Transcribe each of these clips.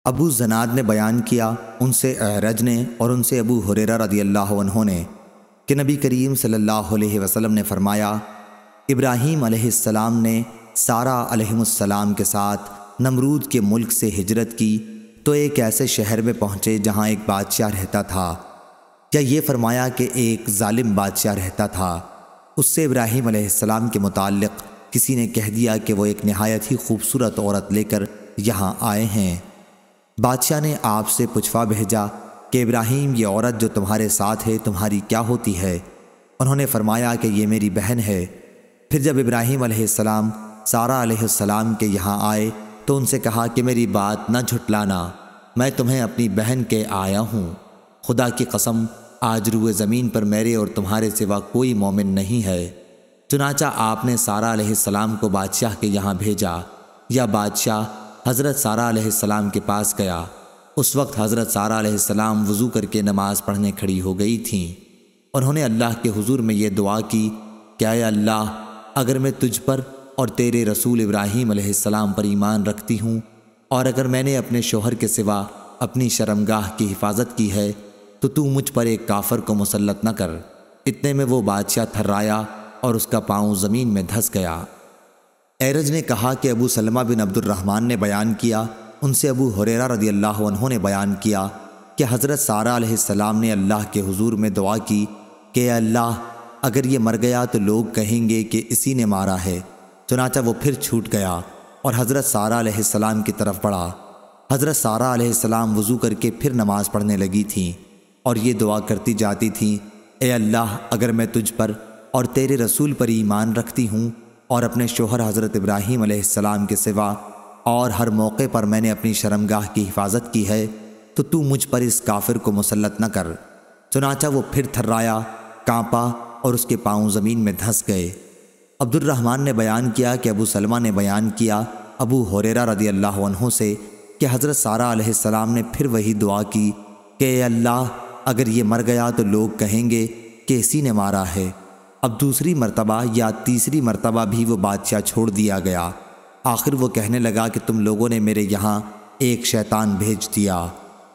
ابو زناد نے بیان کیا ان سے اعرج نے اور ان سے ابو ہریرہ رضی اللہ عنہ نے کہ نبی کریم صلی اللہ علیہ وسلم نے فرمایا، ابراہیم علیہ السلام نے سارہ علیہ السلام کے ساتھ نمرود کے ملک سے ہجرت کی تو ایک ایسے شہر میں پہنچے جہاں ایک بادشاہ رہتا تھا، یا یہ فرمایا کہ ایک ظالم بادشاہ رہتا تھا۔ اس سے ابراہیم علیہ السلام کے متعلق کسی نے کہہ دیا کہ وہ ایک نہایت ہی خوبصورت عورت لے کر یہاں آئے ہیں۔ بادشاہ نے آپ سے پوچھوا بھیجا کہ ابراہیم، یہ عورت جو تمہارے ساتھ ہے تمہاری کیا ہوتی ہے؟ انہوں نے فرمایا کہ یہ میری بہن ہے۔ پھر جب ابراہیم علیہ السلام سارہ علیہ السلام کے یہاں آئے تو ان سے کہا کہ میری بات نہ جھٹلانا، میں تمہیں اپنی بہن کے آیا ہوں۔ خدا کی قسم، آج روئے زمین پر میرے اور تمہارے سوا کوئی مومن نہیں ہے۔ چنانچہ آپ نے سارہ علیہ السلام کو بادشاہ کے یہاں بھیجا، یا بادشاہ حضرت سارہ علیہ السلام کے پاس گیا۔ اس وقت حضرت سارہ علیہ السلام وضو کر کے نماز پڑھنے کھڑی ہو گئی تھیں۔ انہوں نے اللہ کے حضور میں یہ دعا کی کہ اے اللہ، اگر میں تجھ پر اور تیرے رسول ابراہیم علیہ السلام پر ایمان رکھتی ہوں، اور اگر میں نے اپنے شوہر کے سوا اپنی شرمگاہ کی حفاظت کی ہے تو مجھ پر ایک کافر کو مسلط نہ کر۔ اتنے میں وہ بادشاہ تھرایا اور اس کا پاؤں زمین میں دھس گیا۔ اعرج نے کہا کہ ابو سلمہ بن عبد الرحمن نے بیان کیا ان سے ابو ہریرہ رضی اللہ عنہ نے بیان کیا کہ حضرت سارہ علیہ السلام نے اللہ کے حضور میں دعا کی کہ اے اللہ، اگر یہ مر گیا تو لوگ کہیں گے کہ اسی نے مارا ہے۔ چنانچہ وہ پھر چھوٹ گیا اور حضرت سارہ علیہ السلام کی طرف بڑھا۔ حضرت سارہ علیہ السلام وضو کر کے پھر نماز پڑھنے لگی تھیں اور یہ دعا کرتی جاتی تھیں، اے اللہ، اگر میں تجھ پر اور تیرے رسول پر ایمان رکھتی ہوں اور اپنے شوہر حضرت ابراہیم علیہ السلام کے سوا اور ہر موقع پر میں نے اپنی شرمگاہ کی حفاظت کی ہے تو مجھ پر اس کافر کو مسلط نہ کر۔ چنانچہ وہ پھر تھرایا، کانپا اور اس کے پاؤں زمین میں دھس گئے۔ عبد الرحمن نے بیان کیا کہ ابو سلمہ نے بیان کیا ابو ہریرہ رضی اللہ عنہ سے کہ حضرت سارہ علیہ السلام نے پھر وہی دعا کی کہ اے اللہ، اگر یہ مر گیا تو لوگ کہیں گے کہ اسی نے مارا ہے۔ اب دوسری مرتبہ یا تیسری مرتبہ بھی وہ بادشاہ چھوڑ دیا گیا۔ آخر وہ کہنے لگا کہ تم لوگوں نے میرے یہاں ایک شیطان بھیج دیا،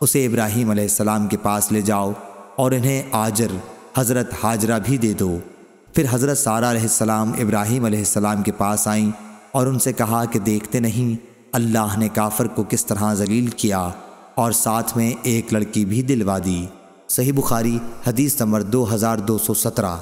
اسے ابراہیم علیہ السلام کے پاس لے جاؤ اور انہیں آجر حضرت ہاجرہ بھی دے دو۔ پھر حضرت سارہ علیہ السلام ابراہیم علیہ السلام کے پاس آئیں اور ان سے کہا کہ دیکھتے نہیں اللہ نے کافر کو کس طرح ذلیل کیا اور ساتھ میں ایک لڑکی بھی دلوا دی۔ صحیح بخاری حدیث نمبر 2217۔